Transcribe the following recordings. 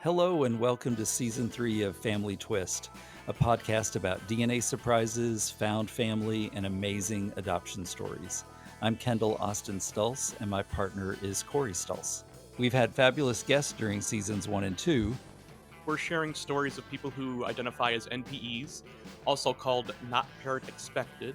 Hello, and welcome to Season 3 of Family Twist, a podcast about DNA surprises, found family, and amazing adoption stories. I'm Kendall Stulce, and my partner is Corey Stulce. We've had fabulous guests during Seasons 1 and 2. We're sharing stories of people who identify as NPEs, also called not parent expected,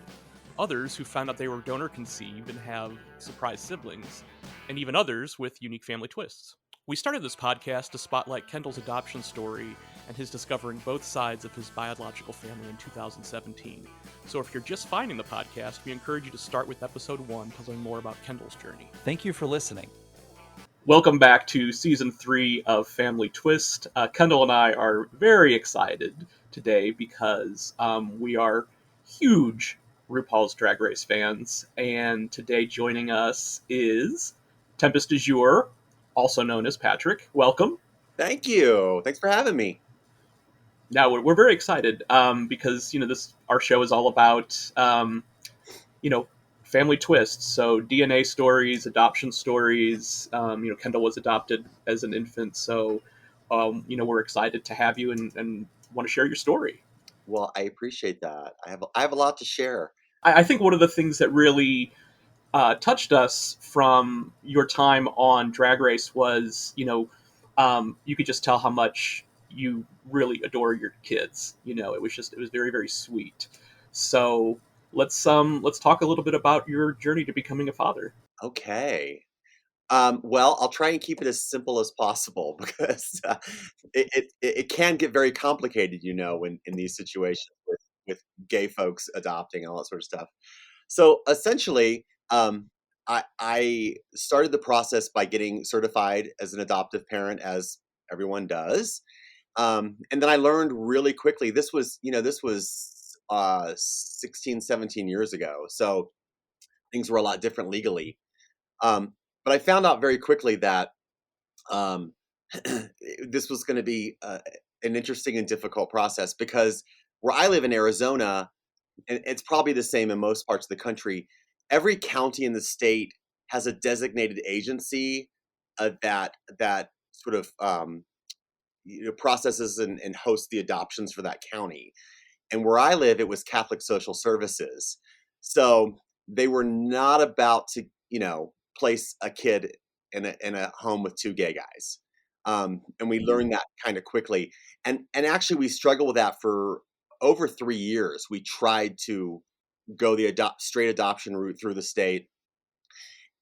others who found out they were donor conceived and have surprise siblings, and even others with unique family twists. We started this podcast to spotlight Kendall's adoption story and his discovering both sides of his biological family in 2017. So if you're just finding the podcast, we encourage you to start with episode 1 to learn more about Kendall's journey. Thank you for listening. Welcome back to Season 3 of Family Twist. Kendall and I are very excited today because we are huge RuPaul's Drag Race fans, and today joining us is Tempest DuJour, also known as Patrick. Welcome. Thank you. Thanks for having me. Now, we're very excited because, our show is all about, family twists. So DNA stories, adoption stories. Kendall was adopted as an infant, so we're excited to have you and want to share your story. Well, I appreciate that. I have a lot to share. I think one of the things that really touched us from your time on Drag Race was, you could just tell how much you really adore your kids. It was very, very sweet. So let's talk a little bit about your journey to becoming a father. Okay. Well, I'll try and keep it as simple as possible because it can get very complicated, in these situations with gay folks adopting and all that sort of stuff. So essentially, I started the process by getting certified as an adoptive parent, as everyone does. And then I learned really quickly, this was 16, 17 years ago. So things were a lot different legally. But I found out very quickly that this was going to be an interesting and difficult process because where I live in Arizona, and it's probably the same in most parts of the country, every county in the state has a designated agency that sort of processes and hosts the adoptions for that county. And where I live, it was Catholic Social Services. So they were not about to, place a kid in a home with two gay guys. And we learned that kind of quickly. And actually, we struggled with that for over 3 years. We tried to go the straight adoption route through the state,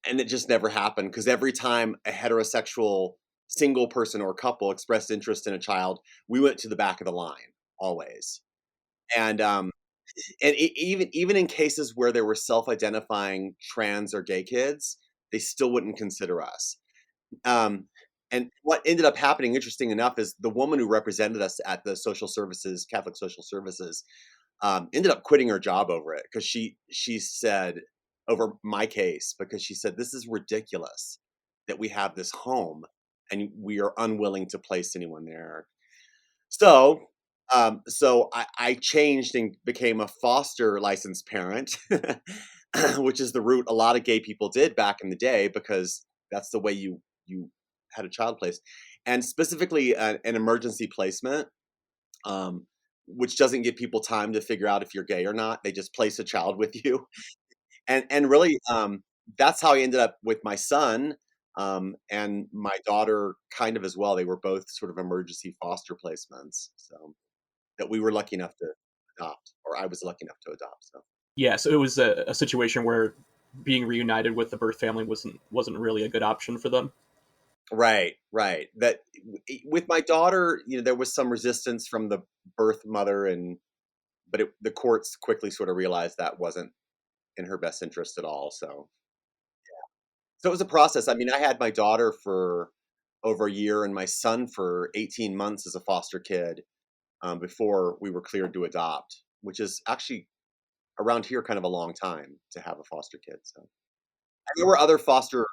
and it just never happened because every time a heterosexual single person or couple expressed interest in a child, we went to the back of the line always. And even in cases where there were self-identifying trans or gay kids, they still wouldn't consider us. And what ended up happening, interesting enough, is the woman who represented us at the Catholic Social Services, ended up quitting her job over it because she said, over my case, because she said, this is ridiculous that we have this home and we are unwilling to place anyone there. So I changed and became a foster licensed parent, which is the route a lot of gay people did back in the day because that's the way you had a child placed, and specifically an emergency placement, which doesn't give people time to figure out if you're gay or not. They just place a child with you, and really, that's how I ended up with my son. And my daughter kind of as well. They were both sort of emergency foster placements. So that we were lucky enough to adopt, or I was lucky enough to adopt. So Yeah, so it was a situation where being reunited with the birth family wasn't really a good option for them. Right. That with my daughter, there was some resistance from the birth mother, but the courts quickly sort of realized that wasn't in her best interest at all. So it was a process. I mean, I had my daughter for over a year and my son for 18 months as a foster kid, before we were cleared to adopt, which is actually around here kind of a long time to have a foster kid. So and there were other fosters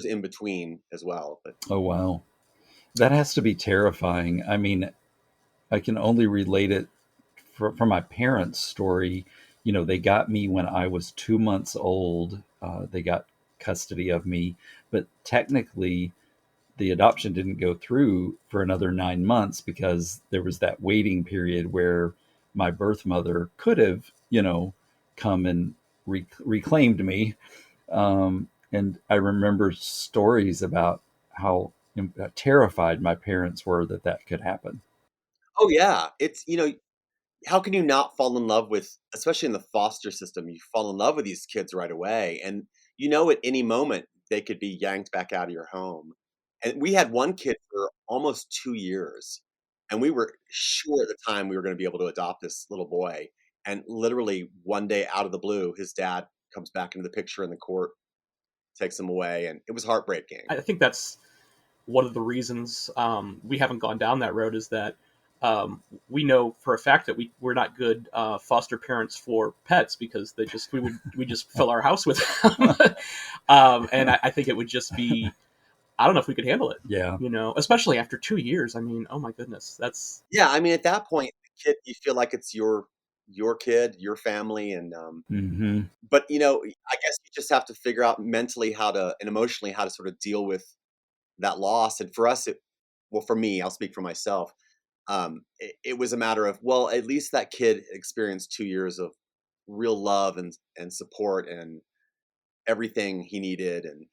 in between as well. But Oh, wow. That has to be terrifying. I mean, I can only relate it from my parents' story. They got me when I was 2 months old. They got custody of me, but technically, the adoption didn't go through for another 9 months because there was that waiting period where my birth mother could have, come and reclaimed me. And I remember stories about how terrified my parents were that that could happen. Oh yeah, it's how can you not fall in love with, especially in the foster system, you fall in love with these kids right away, and at any moment they could be yanked back out of your home. And we had one kid for almost 2 years, and we were sure at the time we were going to be able to adopt this little boy. And literally one day, out of the blue, his dad comes back into the picture in the court, takes him away, and it was heartbreaking. I think that's one of the reasons we haven't gone down that road, is that we know for a fact that we're not good foster parents for pets, because we just fill our house with them. And I think it would just be, I don't know if we could handle it. Yeah. Especially after 2 years. I mean, oh my goodness, that's Yeah, I mean, at that point, the kid, you feel like it's your kid, your family, and Mm-hmm. but I guess you just have to figure out mentally and emotionally how to sort of deal with that loss. And for us, well, for me, I'll speak for myself. It was a matter of, well, at least that kid experienced 2 years of real love and support and everything he needed, and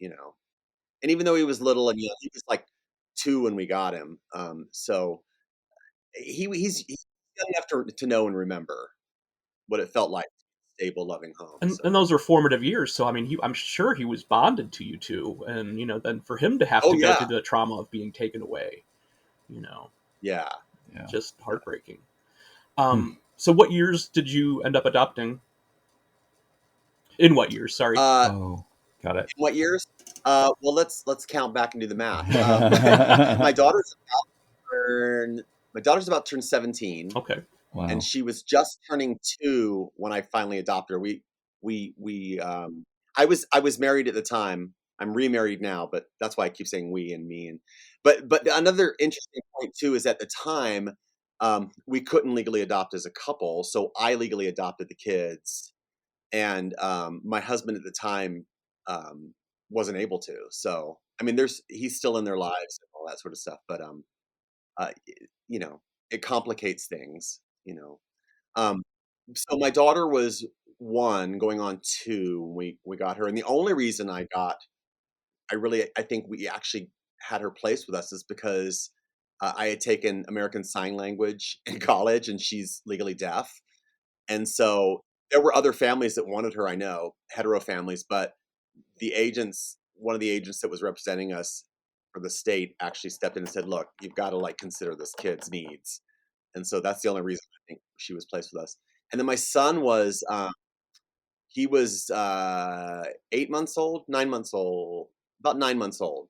even though he was little, and he was like 2 when we got him, so he's young enough to know and remember what it felt like, stable, loving home. and So, those were formative years. So I mean, I'm sure he was bonded to you too, and then for him to have oh to go yeah, through the trauma of being taken away, you know, yeah. Yeah. just heartbreaking. Hmm. So what years did you end up adopting? In what years? Sorry. Oh, got it. What years? Well, let's count back and do the math. My daughter's my daughter's about to turn 17, Okay. and Wow. she was just turning 2 when I finally adopted her. I was married at the time. I'm remarried now, but that's why I keep saying we and me. And but another interesting point too is, at the time, we couldn't legally adopt as a couple, so I legally adopted the kids, and my husband at the time um, wasn't able to. So I mean, he's still in their lives and all that sort of stuff, but uh, you know, it complicates things. Um, so my daughter was 1, going on 2 when we got her, and the only reason I think we actually had her placed with us is because I had taken American Sign Language in college, and she's legally deaf, and so there were other families that wanted her. I know, hetero families, but one of the agents that was representing us for the state, actually stepped in and said, "Look, you've got to consider this kid's needs." And so that's the only reason I think she was placed with us. And then my son he was 8 months old, 9 months old, about 9 months old.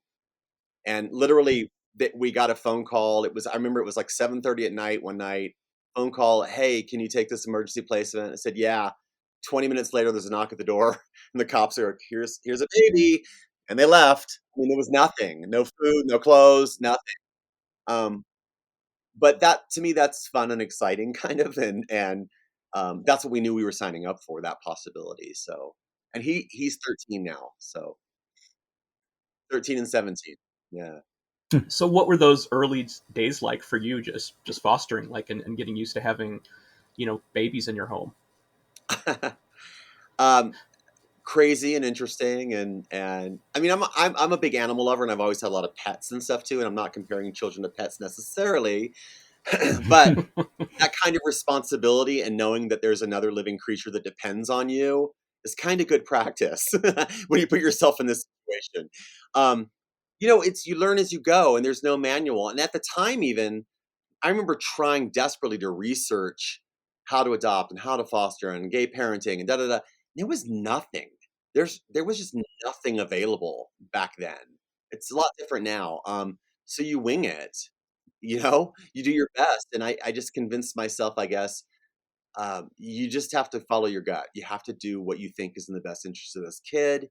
And literally, we got a phone call. I remember it was like 7:30 at night one night. Phone call, "Hey, can you take this emergency placement?" I said, "Yeah." 20 minutes later, there's a knock at the door, and the cops are like, "Here's a baby," and they left. I mean, there was nothing, no food, no clothes, nothing. Um, but that, to me, that's fun and exciting, kind of, and that's what we knew we were signing up for, that possibility. So, and he's 13 now, so 13 and 17. Yeah. So what were those early days like for you, just fostering, like, and getting used to having, babies in your home? um, Crazy and interesting, and I mean, I'm a big animal lover, and I've always had a lot of pets and stuff too. And I'm not comparing children to pets necessarily, but that kind of responsibility and knowing that there's another living creature that depends on you is kind of good practice when you put yourself in this situation. Um, it's, you learn as you go, and there's no manual. And at the time, even, I remember trying desperately to research how to adopt and how to foster and gay parenting and da da da. There was nothing. There was just nothing available back then. It's a lot different now. So you wing it. You do your best, and I just convinced myself, I guess, you just have to follow your gut. You have to do what you think is in the best interest of this kid,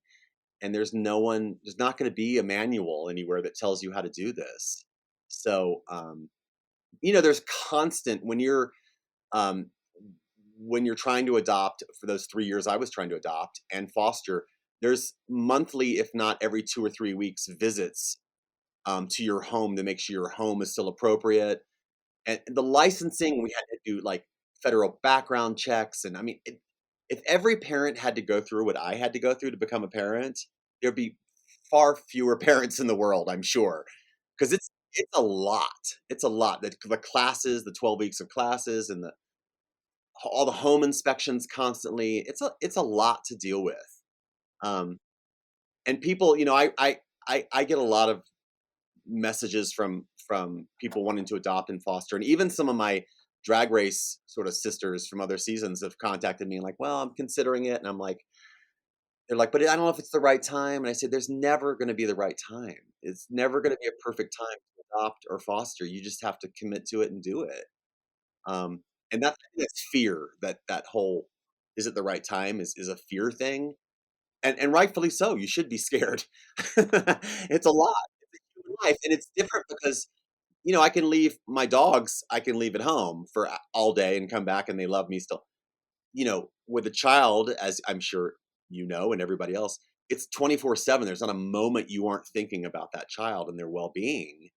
and there's not going to be a manual anywhere that tells you how to do this. So, there's constant, um, when you're trying to adopt, for those 3 years I was trying to adopt and foster, there's monthly, if not every 2 or 3 weeks, visits to your home to make sure your home is still appropriate. And the licensing, we had to do like federal background checks. And I mean, if every parent had to go through what I had to go through to become a parent, there'd be far fewer parents in the world, I'm sure, because it's a lot. It's a lot. The classes, the 12 weeks of classes, and all the home inspections constantly. It's a lot to deal with. Um, and people, I get a lot of messages from people wanting to adopt and foster, and even some of my drag race sort of sisters from other seasons have contacted me and like, well, I'm considering it, and I'm like, they're like, but I don't know if it's the right time. And I said, there's never going to be the right time. It's never going to be a perfect time to adopt or foster. You just have to commit to it and do it. Um, and that's fear. That whole, is it the right time, is a fear thing, and rightfully so. You should be scared. It's a lot. It's a human life, and it's different because I can leave my dogs. I can leave at home for all day and come back, and they love me still. With a child, as I'm sure and everybody else, it's 24/7. There's not a moment you aren't thinking about that child and their well-being.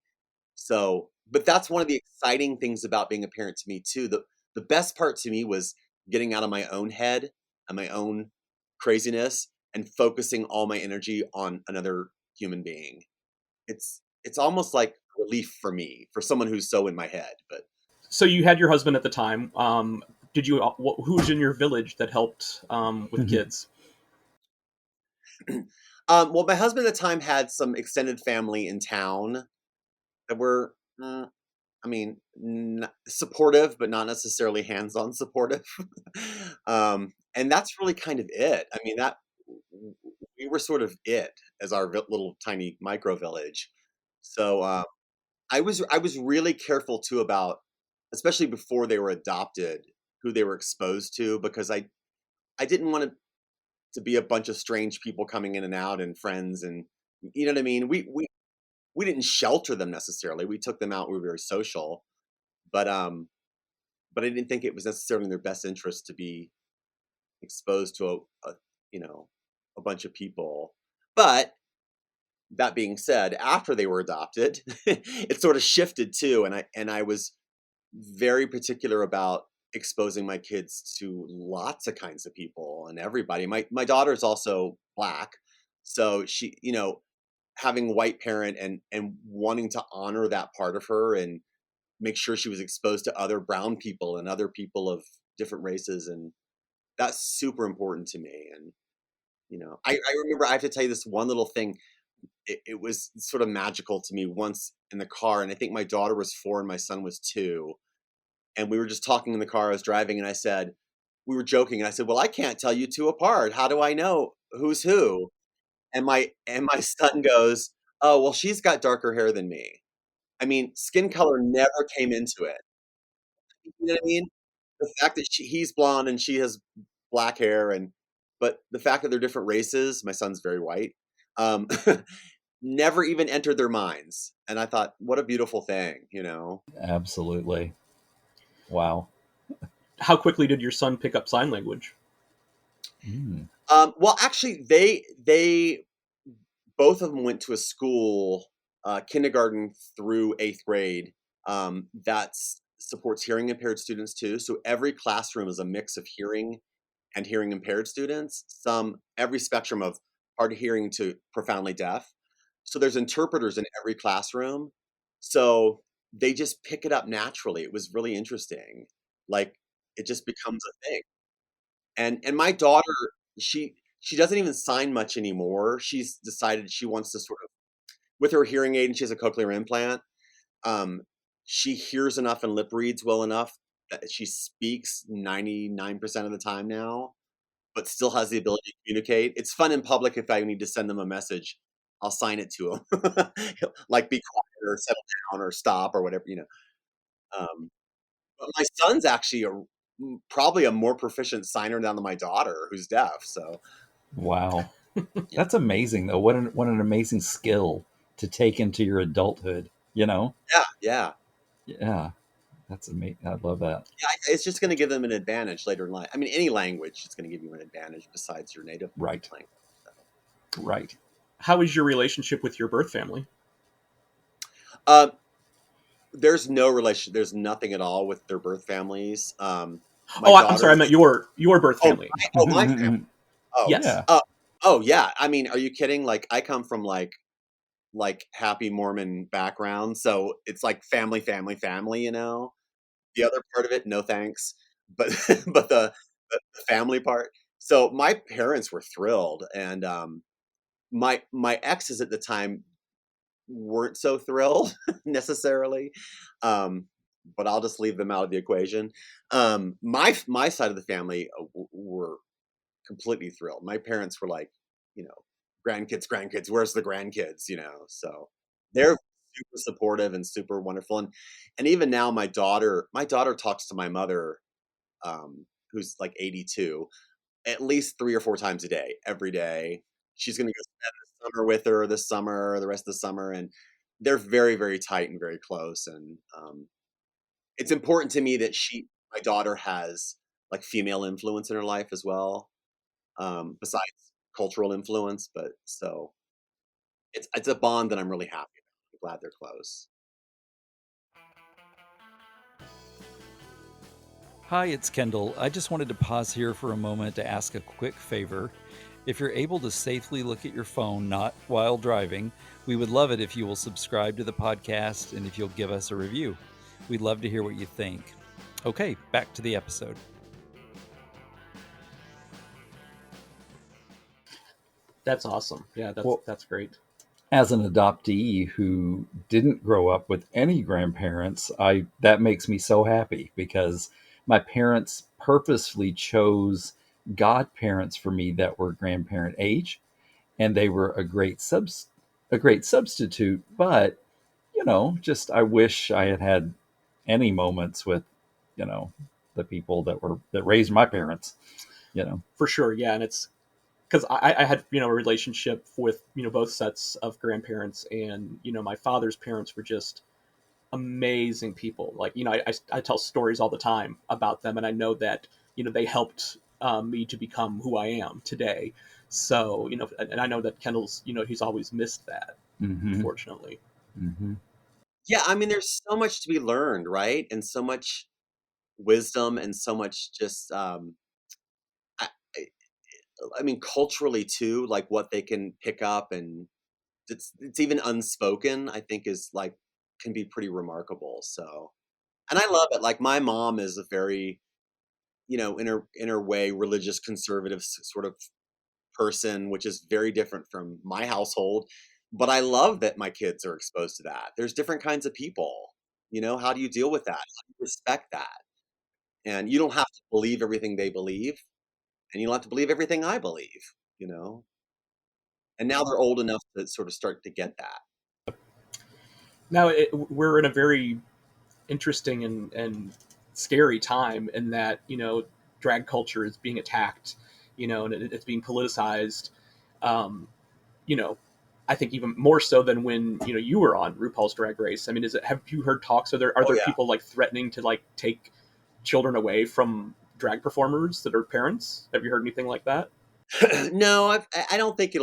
So, but that's one of the exciting things about being a parent to me too. The best part to me was getting out of my own head and my own craziness and focusing all my energy on another human being. It's almost like relief for me, for someone who's so in my head. But So you had your husband at the time. Did you? Who was in your village that helped with kids? well, my husband at the time had some extended family in town that were, I mean, supportive, but not necessarily hands-on supportive. And that's really kind of it. I mean, that we were sort of it as our little tiny micro village. So I was really careful too about, especially before they were adopted, who they were exposed to, because I didn't want to be a bunch of strange people coming in and out and friends, and you know what I mean. We didn't shelter them necessarily. We took them out. We were very social, but I didn't think it was necessarily in their best interest to be exposed to a you know a bunch of people. But that being said, after they were adopted, it sort of shifted too, and I was very particular about exposing my kids to lots of kinds of people and everybody. My daughter's also Black, so she, having a white parent and wanting to honor that part of her and make sure she was exposed to other brown people and other people of different races, and that's super important to me. And I remember, I have to tell you this one little thing. It was sort of magical to me once in the car, and I think my daughter was 4 and my son was 2, and we were just talking in the car. I was driving, and I said, we were joking, and I said, well, I can't tell you two apart. How do I know who's who? And my son goes, oh, well, she's got darker hair than me. I mean, skin color never came into it. You know what I mean? The fact that he's blonde and she has black hair, but the fact that they're different races, my son's very white, um, never even entered their minds. And I thought, what a beautiful thing. Absolutely. Wow. How quickly did your son pick up sign language? Mm. Well, actually, they both of them went to a school, kindergarten through 8th grade, that supports hearing impaired students too. So every classroom is a mix of hearing and hearing impaired students, every spectrum of hard of hearing to profoundly deaf. So there's interpreters in every classroom. So they just pick it up naturally. It was really interesting. Like, it just becomes a thing. And my daughter, she doesn't even sign much anymore. She's decided she wants to sort of, with her hearing aid, and she has a cochlear implant. Um, she hears enough and lip reads well enough that she speaks 99% of the time now, but still has the ability to communicate. It's fun in public. If I need to send them a message, I'll sign it to him, like be quiet or settle down or stop or whatever. Um, but my son's actually probably a more proficient signer than my daughter, who's deaf. So Wow. yeah, That's amazing, though. What an amazing skill to take into your adulthood, you know? yeah, yeah. Yeah. That's amazing. I love that. Yeah, it's just going to give them an advantage later in life. I mean, any language is going to give you an advantage besides your native Right. language. So. Right. How is your relationship with your birth family? Uh, there's no relation. There's nothing at all with their birth families. My Oh, I'm sorry. I daughters. meant your birth Oh, family. my family. Oh, Yes. Yeah. oh yeah. I mean, are you kidding? Like, I come from like happy Mormon background, so it's like family, family, family. The other part of it, no thanks. But but the family part. So my parents were thrilled, and my exes at the time weren't so thrilled necessarily. Um, but I'll just leave them out of the equation. My side of the family were completely thrilled. My parents were like, you know, grandkids, grandkids. Where's the grandkids? So they're super supportive and super wonderful. And even now, my daughter talks to my mother, who's like 82, at least 3 or 4 times a day, every day. She's going to go spend the summer with her this summer, the rest of the summer, and they're very, very tight and very close. And it's important to me that my daughter, has like female influence in her life as well, besides cultural influence. But so it's a bond that I'm really happy about. I'm glad they're close. Hi, it's Kendall. I just wanted to pause here for a moment to ask a quick favor. If you're able to safely look at your phone, not while driving, we would love it if you will subscribe to the podcast and if you'll give us a review. We'd love to hear what you think. Okay, back to the episode. That's awesome. Yeah, Well, that's great. as an adoptee who didn't grow up with any grandparents, I that makes me so happy because my parents purposefully chose godparents for me that were grandparent age, and they were a great substitute. But just I wish I had had any moments with you know the people that raised my parents. For sure. Yeah, and it's because I had a relationship with both sets of grandparents, and my father's parents were just amazing people. Like I tell stories all the time about them, and I know that they helped me to become who I am today. So and I know that Kendall's he's always missed that, Mm-hmm. unfortunately. Mm-hmm. Yeah, I mean, there's so much to be learned, right? And so much wisdom, and so much just I, I I mean, culturally too, like what they can pick up, and it's even unspoken, I think, is like can be pretty remarkable. So, and I love it. Like, my mom is a very, in her way, religious conservative sort of person, which is very different from my household. But I love that my kids are exposed to that. There's different kinds of people. How do you deal with that? How do you respect that? And you don't have to believe everything they believe, and you don't have to believe everything I believe. You know. And now they're old enough to sort of start to get that. Now we're in a very interesting and scary time in that drag culture is being attacked, and it's being politicized. Um, you know, I think even more so than when you were on RuPaul's Drag Race. I mean, have you heard talks? Are Oh there yeah. people like threatening to like take children away from drag performers that are parents? Have you heard anything like that? No, I don't think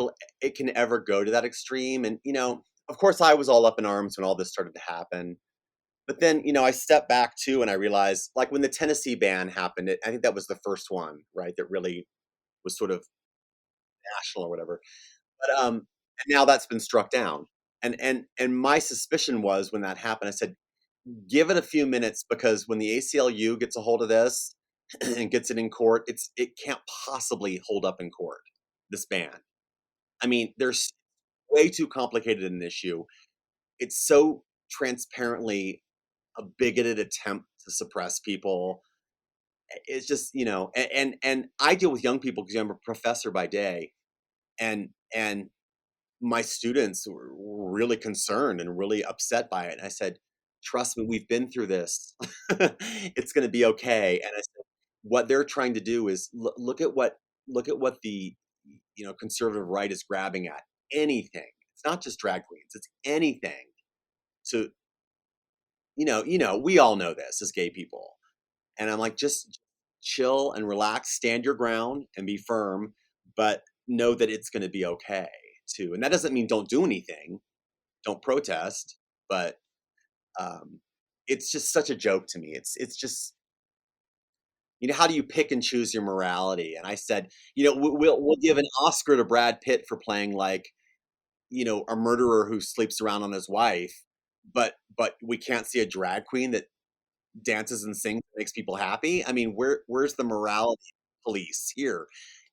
it can ever go to that extreme. And of course, I was all up in arms when all this started to happen. But then, I stepped back too, and I realized, like, when the Tennessee ban happened, I think that was the first one, right, that really was sort of national or whatever. But and now that's been struck down. And my suspicion was, when that happened, I said, give it a few minutes, because when the ACLU gets a hold of this and gets it in court, it can't possibly hold up in court, this ban. I mean, there's way too complicated an issue. It's so transparently a bigoted attempt to suppress people. It's just, and I deal with young people because I'm a professor by day, and my students were really concerned and really upset by it. And I said, trust me, we've been through this. It's going to be okay. And I said, what they're trying to do is look at what the conservative right is grabbing at. Anything. It's not just drag queens. It's anything. So we all know this as gay people. And I'm like, just chill and relax, stand your ground and be firm, but know that it's going to be okay too. And that doesn't mean don't do anything, don't protest, but it's just such a joke to me. It's just, how do you pick and choose your morality? And I said, we'll give an Oscar to Brad Pitt for playing like, a murderer who sleeps around on his wife, but we can't see a drag queen that dances and sings and makes people happy. I mean, where's the morality police here?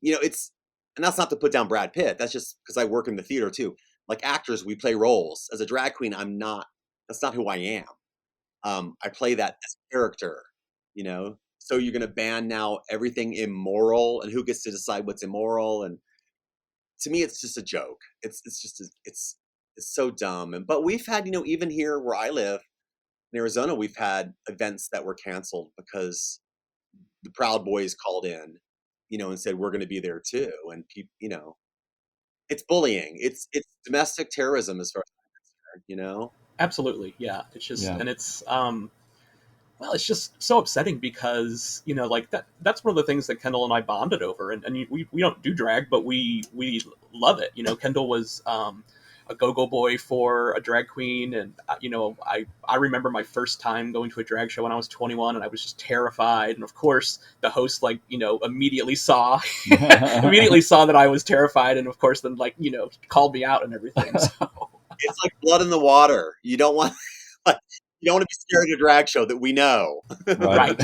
And that's not to put down Brad Pitt. That's just because I work in the theater too. Like actors, we play roles. As a drag queen, that's not who I am. I play that as a character, So you're going to ban now everything immoral, and who gets to decide what's immoral? And to me, it's just a joke. It's so dumb. But we've had, even here where I live in Arizona, we've had events that were canceled because the Proud Boys called in, and said we're going to be there too. And people, it's bullying. It's domestic terrorism as far as I'm concerned. Absolutely, yeah. It's just, Yeah. and it's well, it's just so upsetting because like that's one of the things that Kendall and I bonded over, and we don't do drag, but we love it. Kendall was a go-go boy for a drag queen, and I remember my first time going to a drag show when I was 21, and I was just terrified. And of course, the host immediately saw immediately saw that I was terrified, and of course then called me out and everything. So It's like blood in the water. You don't want like, you don't want to be scared at a drag show that we know. right.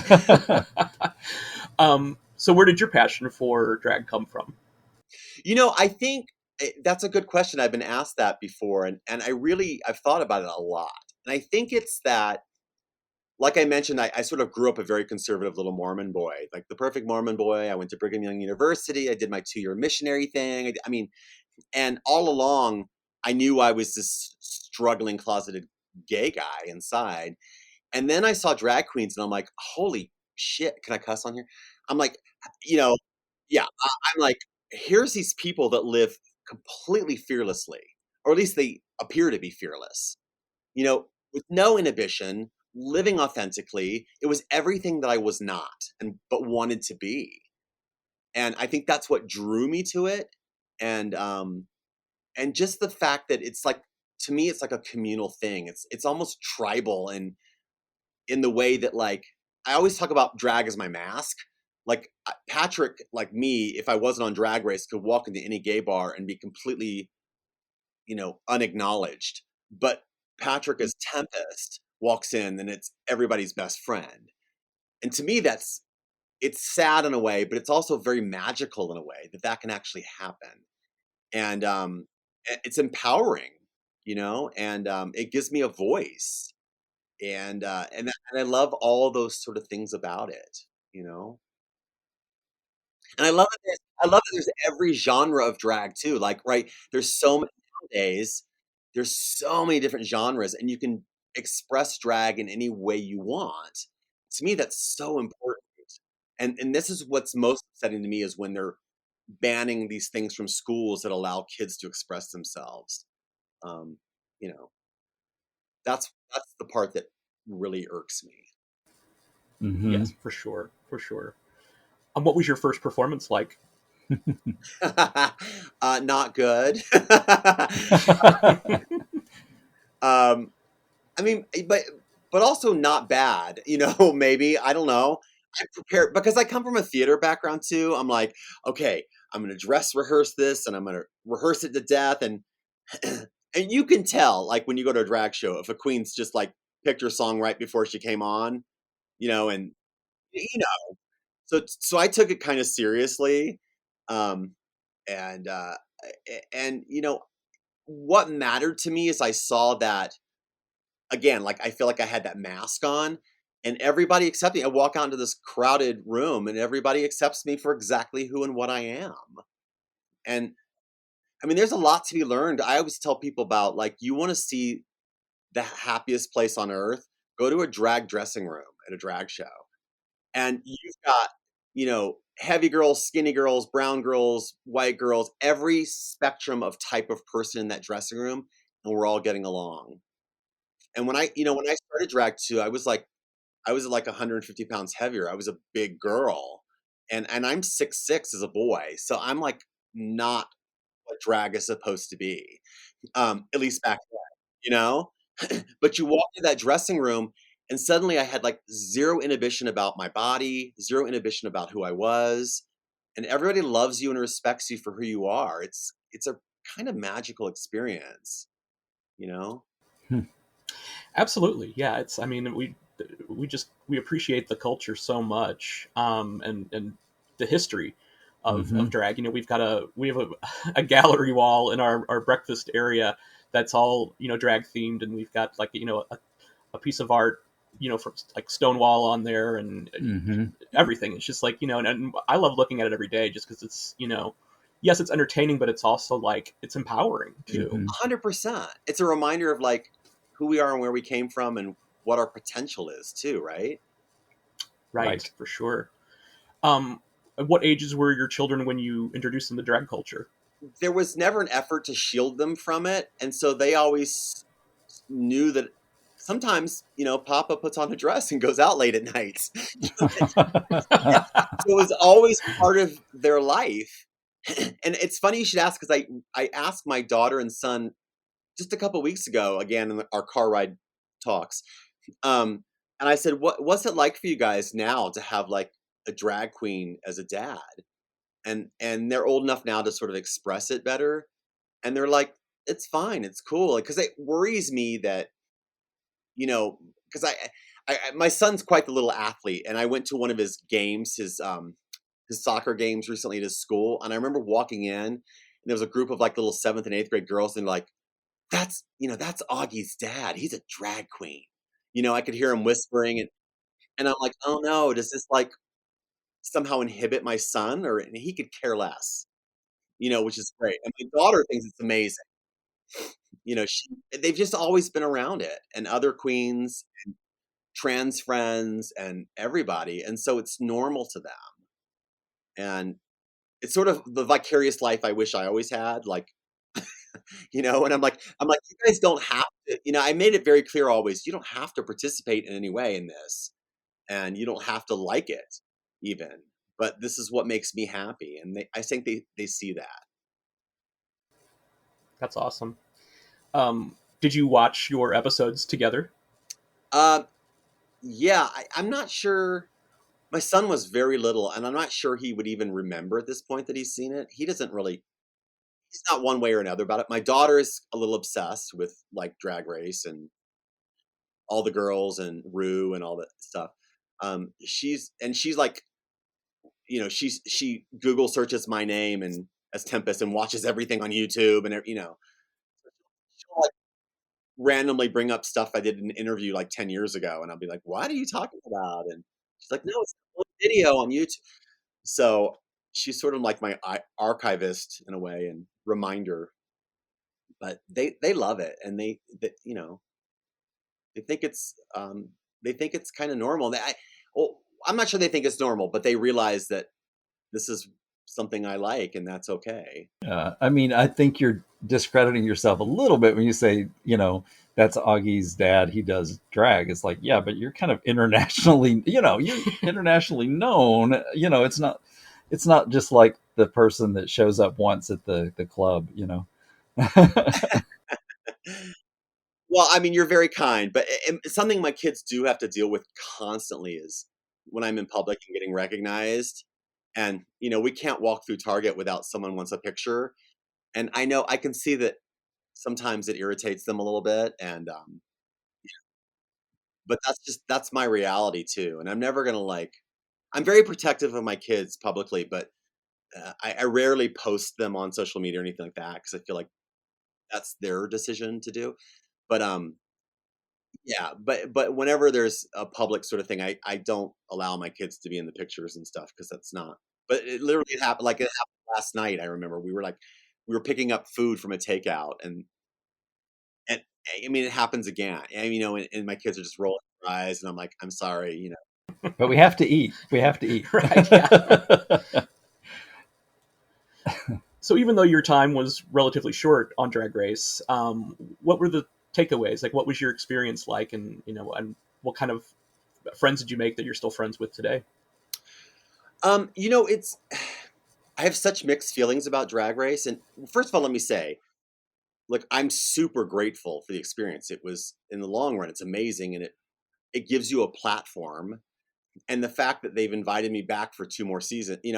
So where did your passion for drag come from? I think that's a good question. I've been asked that before, and I've thought about it a lot. And I think it's that, like I mentioned, I sort of grew up a very conservative little Mormon boy, like the perfect Mormon boy. I went to Brigham Young University. I did my 2-year missionary thing. I mean, and all along, I knew I was this struggling closeted gay guy inside. And then I saw drag queens, and I'm like, holy shit! Can I cuss on here? I'm like, yeah. I'm like, here's these people that live completely fearlessly, or at least they appear to be fearless. With no inhibition, living authentically. It was everything that I was not, but wanted to be. And I think that's what drew me to it. And just the fact that it's like, to me, it's like a communal thing. It's almost tribal, and in the way that, like, I always talk about drag as my mask. Like Patrick, like me, if I wasn't on Drag Race, could walk into any gay bar and be completely, unacknowledged. But Patrick as Tempest walks in, and it's everybody's best friend. And to me, it's sad in a way, but it's also very magical in a way that can actually happen. And it's empowering, and it gives me a voice. And I love all those sort of things about it, And I love that there's every genre of drag too. Like, right, there's so many nowadays. There's so many different genres, and you can express drag in any way you want. To me, that's so important. And this is what's most upsetting to me, is when they're banning these things from schools that allow kids to express themselves. Um, you know, that's the part that really irks me. Mm-hmm. Yes, for sure, for sure. What was your first performance like? Not good. I mean, but also not bad. Maybe, I don't know. I prepared because I come from a theater background too. I'm like, okay, I'm gonna dress rehearse this, and I'm gonna rehearse it to death, and and you can tell, like, when you go to a drag show, if a queen's just like picked her song right before she came on, and you know, so I took it kind of seriously, um, and what mattered to me is I saw that, again, like, I feel like I had that mask on, and everybody accepted me. I walk out into this crowded room, and everybody accepts me for exactly who and what I am. And I mean, there's a lot to be learned. I always tell people about, like, you want to see the happiest place on earth, go to a drag dressing room at a drag show. And you've got, heavy girls, skinny girls, brown girls, white girls, every spectrum of type of person in that dressing room, and we're all getting along. And when I started drag too, I was like 150 pounds heavier. I was a big girl, and I'm 6'6" as a boy, so I'm like not what drag is supposed to be, at least back then, you know. But you walk through that dressing room, and suddenly I had like zero inhibition about my body, zero inhibition about who I was, and everybody loves you and respects you for who you are. It's a kind of magical experience, you know? Hmm. Absolutely, yeah. It's, I mean, we appreciate the culture so much, and the history Mm-hmm. of drag. You know, we have a gallery wall in our breakfast area that's all, you know, drag themed, and we've got, like, you know, a piece of art, you know, from like Stonewall on there, and Mm-hmm. everything. It's just like, you know, and I love looking at it every day just because it's, you know, yes, it's entertaining, but it's also like it's empowering too. Mm-hmm. 100%. It's a reminder of like who we are and where we came from and what our potential is too, right? Right, Right. for sure. At what ages were your children when you introduced them to drag culture? There was never an effort to shield them from it, and so they always knew that sometimes, Papa puts on a dress and goes out late at night. So it was always part of their life. And it's funny you should ask, because I asked my daughter and son just a couple weeks ago, again in our car ride talks, um, and I said, what's it like for you guys now to have like a drag queen as a dad? And they're old enough now to sort of express it better, and they're like, it's fine, it's cool, because it worries me that, because my son's quite the little athlete, and I went to one of his games, his soccer games recently at his school, and I remember walking in, and there was a group of like little 7th and 8th grade girls, and like, that's Augie's dad. He's a drag queen. I could hear him whispering, and I'm like, oh no, does this like somehow inhibit my son? Or and he could care less, which is great. And my daughter thinks it's amazing. They've just always been around it, and other queens, trans friends, and everybody. And so it's normal to them. And it's sort of the vicarious life I wish I always had. Like, and I'm like, you guys don't have to, I made it very clear always, you don't have to participate in any way in this, and you don't have to like it even, but this is what makes me happy. And I think they see that. That's awesome. Did you watch your episodes together? Uh, yeah, I'm not sure. My son was very little, and I'm not sure he would even remember at this point that he's seen it. He doesn't really, he's not one way or another about it. My daughter is a little obsessed with like Drag Race and all the girls and Rue and all that stuff. She's like, she Google searches my name and as Tempest and watches everything on YouTube, and she'll like randomly bring up stuff I did in an interview like 10 years ago, and I'll be like, what are you talking about? And she's like, no, it's one video on YouTube. So she's sort of like my archivist in a way and reminder. But they love it, and they think it's kind of normal. Well, I'm not sure they think it's normal, but they realize that this is something I like, and that's okay. I mean, I think you're discrediting yourself a little bit when you say, that's Augie's dad. He does drag. It's like, yeah, but you're kind of internationally, you're internationally known. It's not just like the person that shows up once at the club. Well, I mean, you're very kind, but something my kids do have to deal with constantly is when I'm in public and getting recognized. And, we can't walk through Target without someone wants a picture. And I know I can see that sometimes it irritates them a little bit. And, but that's my reality too. And I'm never going to I'm very protective of my kids publicly, but I rarely post them on social media or anything like that, because I feel like that's their decision to do. But, yeah, but whenever there's a public sort of thing, I don't allow my kids to be in the pictures and stuff, because that's not. But it happened. Like, it happened last night. I remember we were picking up food from a takeout, and I mean, it happens again. And, and my kids are just rolling their eyes, and I'm like, I'm sorry. But we have to eat. We have to eat. Right. Yeah. So even though your time was relatively short on Drag Race, what were the takeaways? Like, what was your experience like, and and what kind of friends did you make that you're still friends with today? It's I have such mixed feelings about Drag Race, and first of all, let me say, look, I'm super grateful for the experience. It was, in the long run, it's amazing, and it gives you a platform. And the fact that they've invited me back for 2 more seasons, I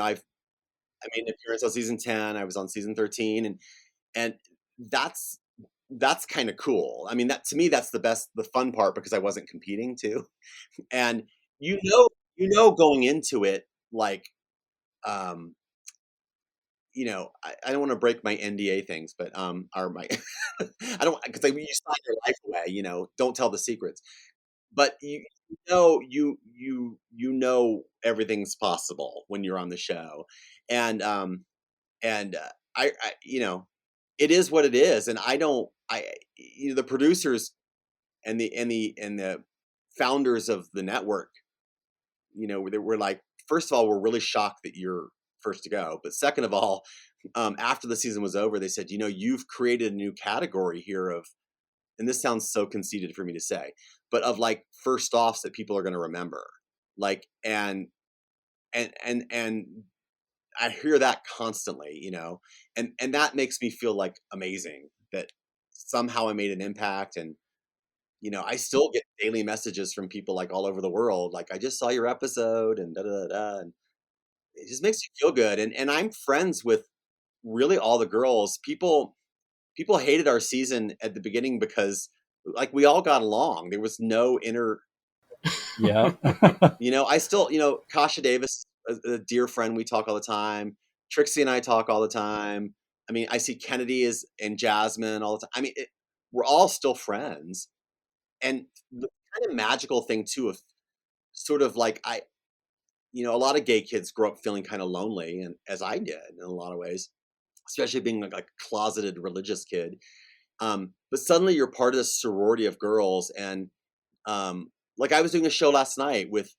made an appearance on season 10, I was on season 13, and that's kind of cool. I mean, that to me, that's the fun part, because I wasn't competing too. And you know, going into it, like, um, I don't want to break my NDA things, but or my, I don't, because you sign your life away. Don't tell the secrets. But everything's possible when you're on the show, and I it is what it is, and I don't, the producers and the founders of the network, they were like, first of all, we're really shocked that you're first to go, but second of all, after the season was over, they said, you've created a new category here of, and this sounds so conceited for me to say, but of like first offs that people are going to remember, like, and I hear that constantly, and that makes me feel like amazing that somehow I made an impact. And I still get daily messages from people like all over the world, like, I just saw your episode and da da da da, and it just makes you feel good. And I'm friends with really all the girls. People hated our season at the beginning because, like, we all got along. There was no inner, Yeah. I still, Kasha Davis, a dear friend, we talk all the time. Trixie and I talk all the time. I mean, I see Kennedy and Jasmine all the time. I mean, we're all still friends. And the kind of magical thing too, of sort of like, a lot of gay kids grow up feeling kind of lonely, and as I did in a lot of ways, especially being like a closeted religious kid. But suddenly you're part of this sorority of girls, and like, I was doing a show last night with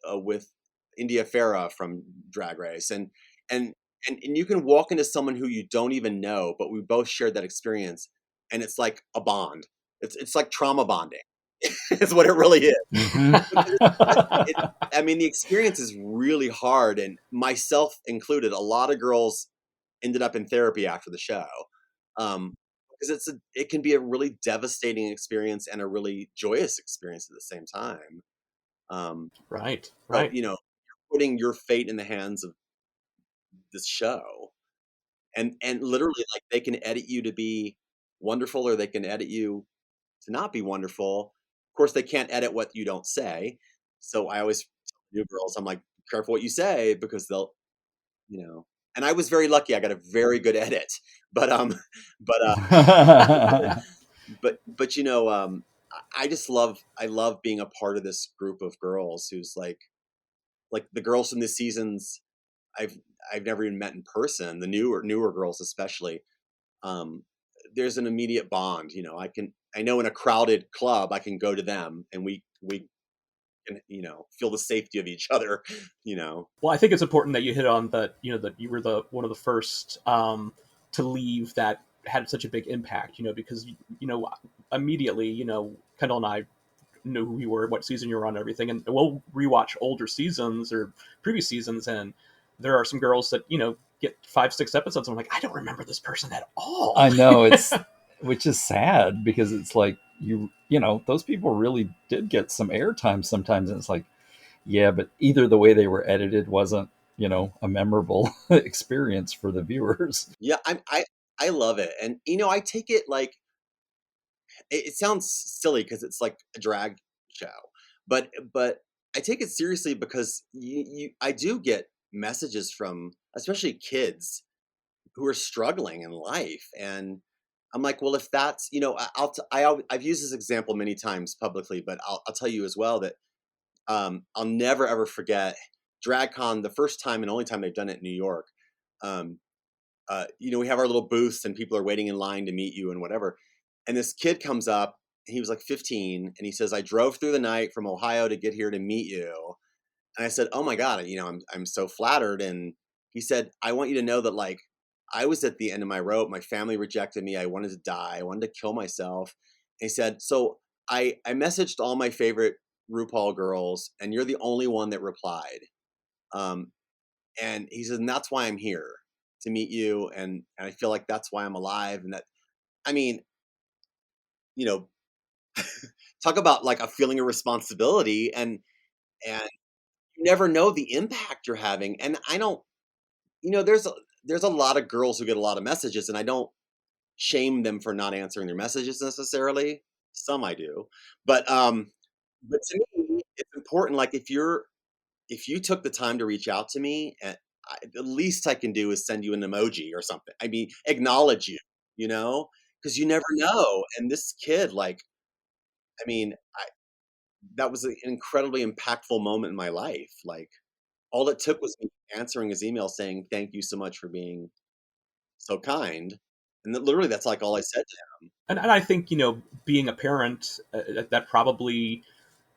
India Farah from Drag Race, and and you can walk into someone who you don't even know, but we both shared that experience, and it's like a bond. It's like trauma bonding. It's what it really is. I mean, the experience is really hard, and myself included. A lot of girls ended up in therapy after the show, because it can be a really devastating experience and a really joyous experience at the same time. Right. So, Right. putting your fate in the hands of this show, and literally, like, they can edit you to be wonderful, or they can edit you to not be wonderful. Of course, they can't edit what you don't say. So I always tell new girls, I'm like, be careful what you say, because they'll, and I was very lucky. I got a very good edit, but but I just I love being a part of this group of girls who's like the girls from the seasons I've I've never even met in person, the newer girls especially. Um, there's an immediate bond. I know in a crowded club I can go to them, and we can, feel the safety of each other. Well, I think it's important that you hit on that. That you were the one of the first to leave that had such a big impact. Because immediately, Kendall and I knew who you were, what season you were on, and everything, and we'll rewatch older seasons or previous seasons, and there are some girls that get 5-6 episodes. And I'm like, I don't remember this person at all. I know, which is sad, because it's like, those people really did get some airtime sometimes, and it's like, yeah, but either the way they were edited wasn't, a memorable experience for the viewers. Yeah, I love it, and I take it like, it sounds silly because it's like a drag show, but I take it seriously, because I do get messages from especially kids who are struggling in life, and I'm like, well, if that's, I've used this example many times publicly, but I'll tell you as well that I'll never ever forget DragCon, the first time and only time they've done it in New York. Um, we have our little booths, and people are waiting in line to meet you and whatever. And this kid comes up, he was like 15, and he says, I drove through the night from Ohio to get here to meet you. And I said, oh my God, I'm so flattered. And he said, I want you to know that, like, I was at the end of my rope. My family rejected me. I wanted to die. I wanted to kill myself. And he said, so I messaged all my favorite RuPaul girls, and you're the only one that replied. Um, and he said, and that's why I'm here, to meet you. And I feel like that's why I'm alive. And that, I mean, you know, talk about like a feeling of responsibility, and you never know the impact you're having. And I don't, there's a lot of girls who get a lot of messages, and I don't shame them for not answering their messages necessarily. Some I do, but to me, it's important. Like if you took the time to reach out to me, and the least I can do is send you an emoji or something. I mean, acknowledge you, because you never know. And this kid, like, I mean, that was an incredibly impactful moment in my life. Like, all it took was me answering his email saying, "Thank you so much for being so kind." And literally, that's like all I said to him. And I think being a parent, that probably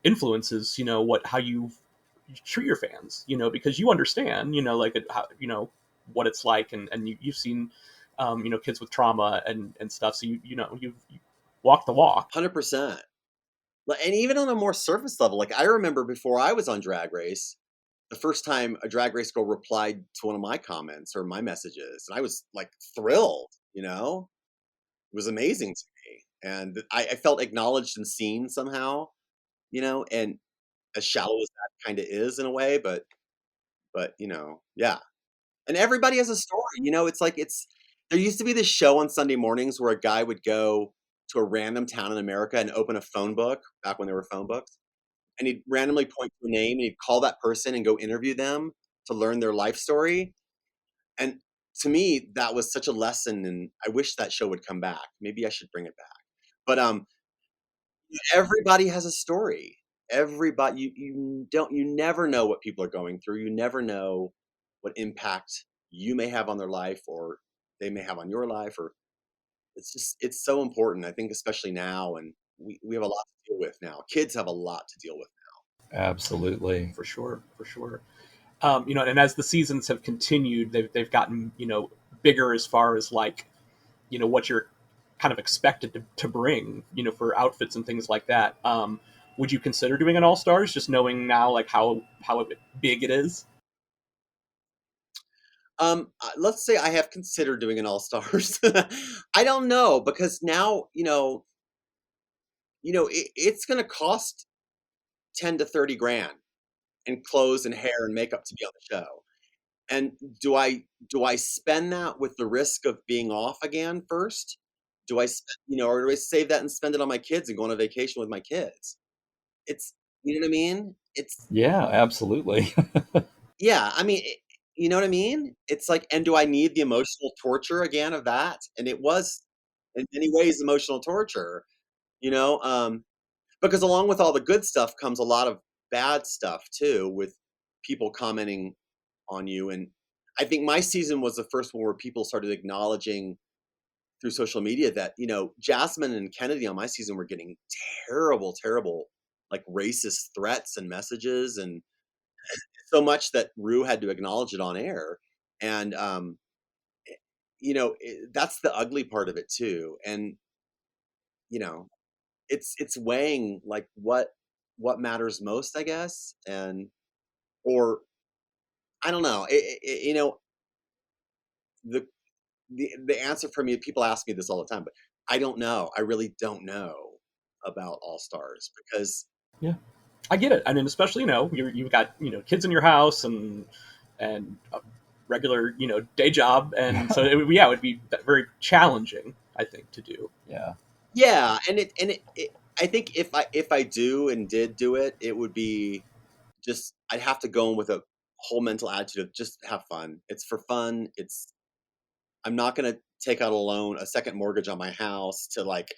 influences how you treat your fans, because you understand like how what it's like, and you've seen kids with trauma and stuff, so you walk the walk. 100%. And even on a more surface level, like I remember before I was on Drag Race, the first time a Drag Race girl replied to one of my comments or my messages, and I was like thrilled. It was amazing to me, and I felt acknowledged and seen somehow. And as shallow as that kind of is in a way, but yeah. And everybody has a story. It's like there used to be this show on Sunday mornings where a guy would go to a random town in America and open a phone book back when there were phone books, and he'd randomly point to a name and he'd call that person and go interview them to learn their life story. And to me, that was such a lesson, and I wish that show would come back. Maybe I should bring it back. But everybody has a story. Everybody, you never know what people are going through. You never know what impact you may have on their life, or they may have on your life, or it's so important. I think especially now, and we have a lot to deal with now. Kids have a lot to deal with. Absolutely. For sure, for sure. And as the seasons have continued, they've gotten bigger as far as like what you're kind of expected to bring for outfits and things like that. Would you consider doing an All Stars, just knowing now like how big it is? Let's say I have considered doing an All Stars. I don't know, because now it's going to cost 10 to 30 grand in clothes and hair and makeup to be on the show. And do I spend that with the risk of being off again first? Do I spend, or do I save that and spend it on my kids and go on a vacation with my kids? It's, you know what I mean? It's, Yeah, absolutely. yeah, I mean, you know what I mean? It's like, and do I need the emotional torture again of that? And it was in many ways emotional torture, you know? Because along with all the good stuff comes a lot of bad stuff too, with people commenting on you. And I think my season was the first one where people started acknowledging through social media that, Jasmine and Kennedy on my season were getting terrible, terrible, like racist threats and messages, and so much that Rue had to acknowledge it on air. And, that's the ugly part of it too. And, you know, it's weighing like what matters most, I guess. And, or I don't know, the, the answer for me, people ask me this all the time, but I don't know. I really don't know about All Stars because Yeah, I get it. I mean, especially you've got kids in your house and a regular day job, and so it would be very challenging, I think, to do. Yeah. yeah, and I think if I do and did do it, it would be just I'd have to go in with a whole mental attitude of just have fun. It's for fun. I'm not gonna take out a loan, a second mortgage on my house to like,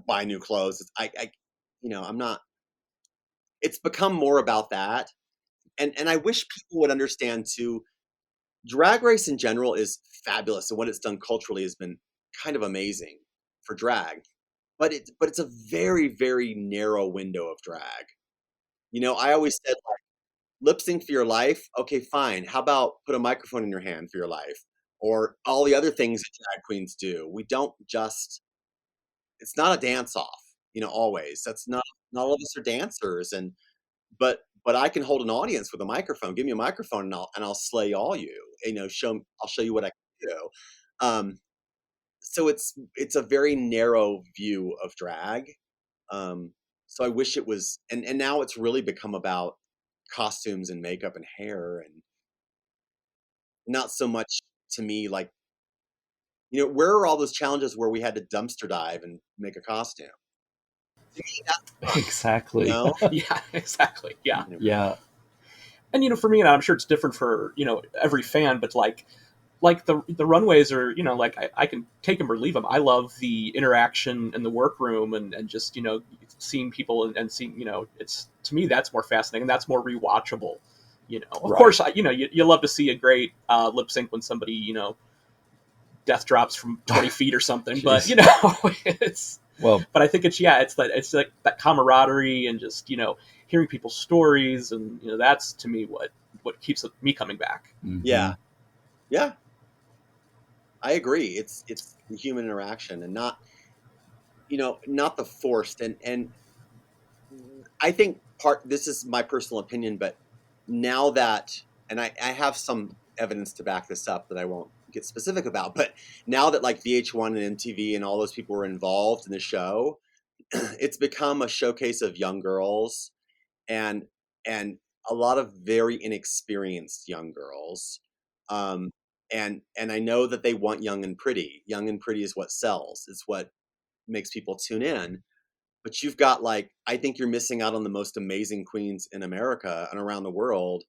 buy new clothes. I'm not. It's become more about that, and I wish people would understand too. Drag Race in general is fabulous, and what it's done culturally has been kind of amazing for drag. But it's a very, very narrow window of drag. I always said like lip sync for your life. Okay, fine. How about put a microphone in your hand for your life, or all the other things that drag queens do? We don't just. It's not a dance off. Always. That's not all of us are dancers, and but I can hold an audience with a microphone. Give me a microphone, and I'll slay all you. I'll show you what I can do. so it's a very narrow view of drag. So I wish it was, and now it's really become about costumes and makeup and hair, and not so much to me like, where are all those challenges where we had to dumpster dive and make a costume? To me, that's fun, Exactly. Yeah, exactly. Yeah. Yeah. And for me, and I'm sure it's different for every fan, but like the runways are, like I can take them or leave them. I love the interaction in the workroom and just seeing people and seeing, it's, to me, that's more fascinating and that's more rewatchable. Of Right. course, you love to see a great lip sync when somebody death drops from 20 feet or something, but it's, Well, but I think it's like that camaraderie and just hearing people's stories, and that's to me what keeps me coming back. Yeah, yeah, I agree. It's the human interaction, and not the forced. And I think this is my personal opinion, but now that, and I have some evidence to back this up that I won't get specific about, but now that like VH1 and MTV and all those people were involved in the show, it's become a showcase of young girls, and a lot of very inexperienced young girls. Um, and I know that they want young and pretty. Young and pretty is what sells. It's what makes people tune in. But you've got, like, I think you're missing out on the most amazing queens in America and around the world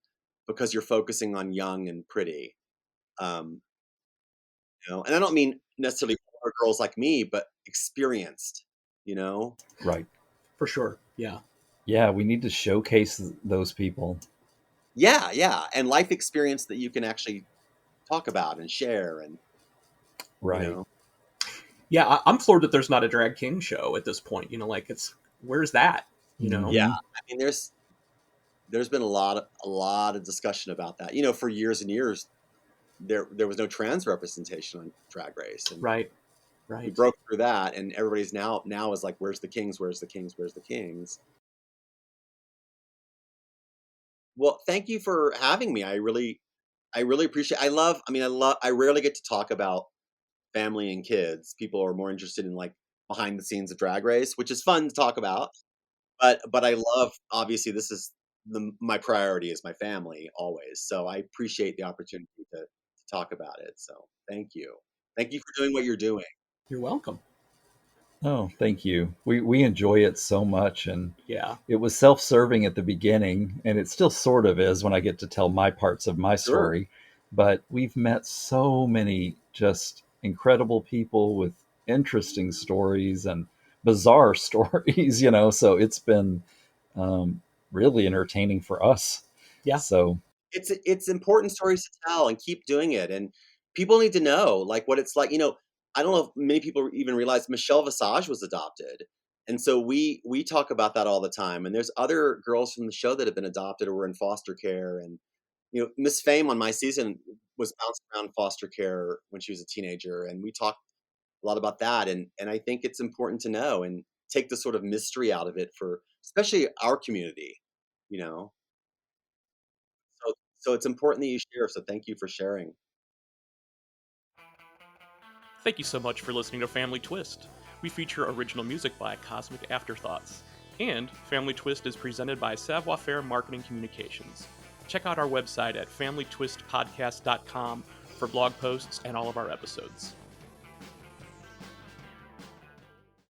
because you're focusing on young and pretty. Um, and I don't mean necessarily older girls like me, but experienced, you know? right. For sure. Yeah. Yeah, we need to showcase those people. Yeah, yeah. And life experience that you can actually talk about and share, and, you Right. know? Yeah, I'm floored that there's not a drag king show at this point. Like where's that? Yeah. I mean, there's been a lot of discussion about that. For years and years, there was no trans representation on Drag Race, and Right. we Right. broke through that, and everybody's now is like, where's the kings? Where's the kings? Where's the kings? Well, thank you for having me. I really appreciate. I rarely get to talk about family and kids. People are more interested in like behind the scenes of Drag Race, which is fun to talk about. But I love, obviously, this is my priority is my family always. So I appreciate the opportunity to talk about it. So thank you for doing what you're doing. You're welcome. Oh, thank you. We enjoy it so much, and Yeah. it was self-serving at the beginning, and it still sort of is when I get to tell my parts of my Sure. story. But we've met so many just incredible people with interesting stories and bizarre stories, so it's been um, really entertaining for us. Yeah. So, It's important stories to tell, and keep doing it. And people need to know like what it's like. I don't know if many people even realize Michelle Visage was adopted, and so we talk about that all the time. And there's other girls from the show that have been adopted or were in foster care. And Miss Fame on my season was bouncing around foster care when she was a teenager, and we talked a lot about that. And I think it's important to know and take the sort of mystery out of it for especially our community. You know. So it's important that you share, so thank you for sharing. Thank you so much for listening to Family Twist. We feature original music by Cosmic Afterthoughts. And Family Twist is presented by Savoir Faire Marketing Communications. Check out our website at familytwistpodcast.com for blog posts and all of our episodes.